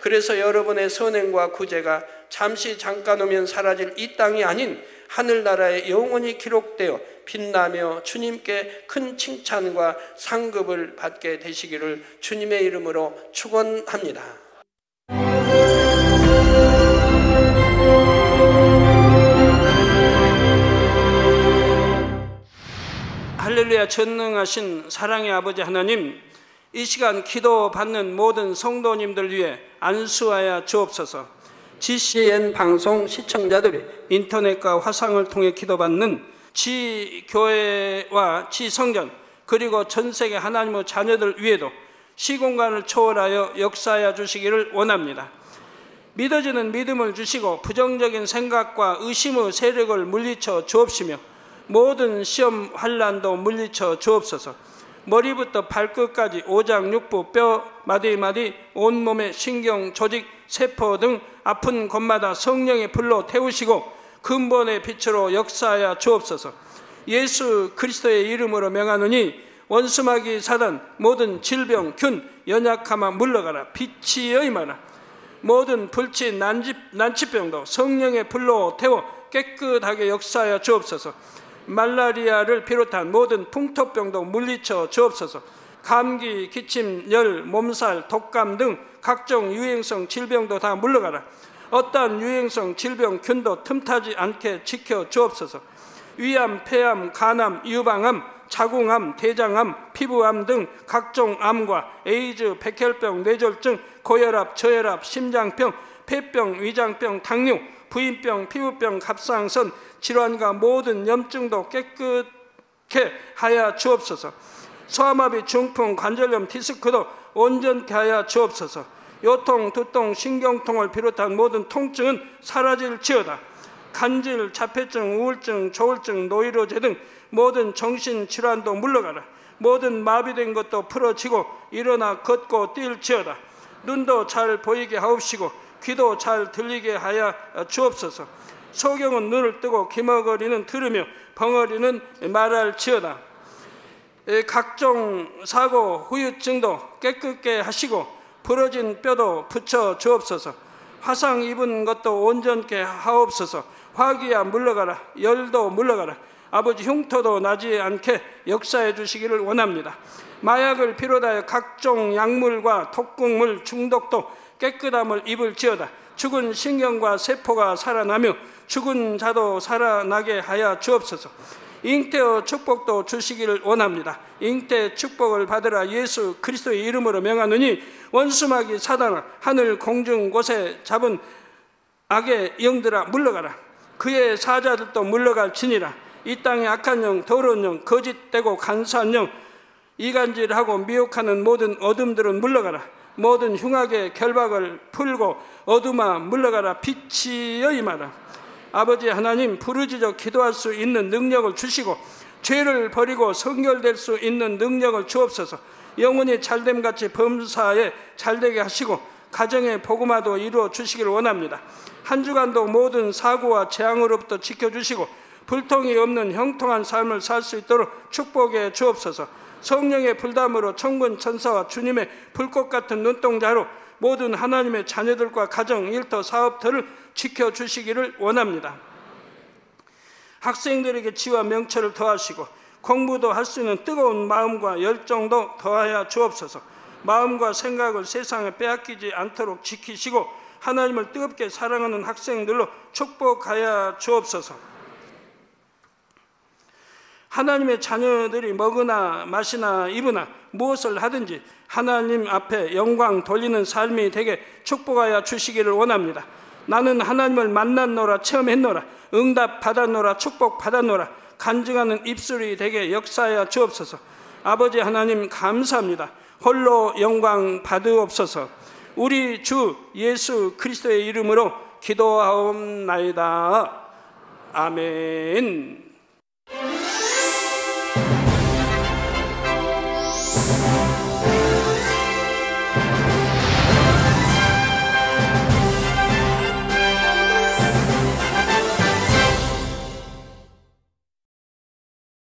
그래서 여러분의 선행과 구제가 잠시 잠깐 오면 사라질 이 땅이 아닌 하늘나라에 영원히 기록되어 빛나며 주님께 큰 칭찬과 상급을 받게 되시기를 주님의 이름으로 축원합니다. 할렐루야. 전능하신 사랑의 아버지 하나님, 이 시간 기도받는 모든 성도님들 위해 안수하여 주옵소서. GCN 방송 시청자들이 인터넷과 화상을 통해 기도받는 지교회와 지성전 그리고 전세계 하나님의 자녀들 위에도 시공간을 초월하여 역사하여 주시기를 원합니다. 믿어지는 믿음을 주시고 부정적인 생각과 의심의 세력을 물리쳐 주옵시며 모든 시험 환난도 물리쳐 주옵소서. 머리부터 발끝까지 오장육부 뼈 마디마디 온몸의 신경 조직 세포 등 아픈 곳마다 성령의 불로 태우시고 근본의 빛으로 역사하여 주옵소서. 예수 그리스도의 이름으로 명하노니 원수마귀 사단 모든 질병 균 연약함아 물러가라. 빛이 임하라. 모든 불치 난치병도 성령의 불로 태워 깨끗하게 역사하여 주옵소서. 말라리아를 비롯한 모든 풍토병도 물리쳐 주옵소서. 감기, 기침, 열, 몸살, 독감 등 각종 유행성 질병도 다 물러가라. 어떠한 유행성 질병 균도 틈타지 않게 지켜 주옵소서. 위암, 폐암, 간암, 유방암, 자궁암, 대장암, 피부암 등 각종 암과 에이즈, 백혈병, 뇌졸중, 고혈압, 저혈압, 심장병, 폐병, 위장병, 당뇨, 부인병, 피부병, 갑상선 질환과 모든 염증도 깨끗게 하여 주옵소서. 소아마비, 중풍, 관절염, 디스크도 온전케 하여 주옵소서. 요통, 두통, 신경통을 비롯한 모든 통증은 사라질지어다. 간질, 자폐증, 우울증, 조울증, 노이로제 등 모든 정신질환도 물러가라. 모든 마비된 것도 풀어지고 일어나 걷고 뛸지어다. 눈도 잘 보이게 하옵시고 귀도 잘 들리게 하여 주옵소서. 소경은 눈을 뜨고 기머거리는 들으며 벙어리는 말할지어다. 각종 사고, 후유증도 깨끗게 하시고 부러진 뼈도 붙여 주옵소서. 화상 입은 것도 온전케 하옵소서. 화기야 물러가라. 열도 물러가라. 아버지 흉터도 나지 않게 역사해 주시기를 원합니다. 마약을 비롯하여 각종 약물과 독극물 중독도 깨끗함을 입을지어다. 죽은 신경과 세포가 살아나며 죽은 자도 살아나게 하여 주옵소서. 잉태의 축복도 주시기를 원합니다. 잉태 축복을 받으라. 예수 그리스도의 이름으로 명하노니 원수마귀 사단아 하늘 공중 곳에 잡은 악의 영들아 물러가라. 그의 사자들도 물러갈지니라. 이 땅의 악한 영, 더러운 영, 거짓되고 간사한 영, 이간질하고 미혹하는 모든 어둠들은 물러가라. 모든 흉악의 결박을 풀고 어둠아 물러가라. 빛이여 임하라. 아버지 하나님, 부르짖어 기도할 수 있는 능력을 주시고 죄를 버리고 성결될 수 있는 능력을 주옵소서. 영혼이 잘됨같이 범사에 잘되게 하시고 가정의 복음화도 이루어 주시기를 원합니다. 한 주간도 모든 사고와 재앙으로부터 지켜주시고 불통이 없는 형통한 삶을 살 수 있도록 축복해 주옵소서. 성령의 불담으로 천군 천사와 주님의 불꽃 같은 눈동자로 모든 하나님의 자녀들과 가정, 일터, 사업터를 지켜주시기를 원합니다. 학생들에게 지와 명철을 더하시고 공부도 할 수 있는 뜨거운 마음과 열정도 더하여 주옵소서. 마음과 생각을 세상에 빼앗기지 않도록 지키시고 하나님을 뜨겁게 사랑하는 학생들로 축복하여 주옵소서. 하나님의 자녀들이 먹으나 마시나 입으나 무엇을 하든지 하나님 앞에 영광 돌리는 삶이 되게 축복하여 주시기를 원합니다. 나는 하나님을 만났노라, 체험했노라, 응답 받았노라, 축복 받았노라, 간증하는 입술이 되게 역사하여 주옵소서. 아버지 하나님 감사합니다. 홀로 영광 받으옵소서. 우리 주 예수 그리스도의 이름으로 기도하옵나이다. 아멘.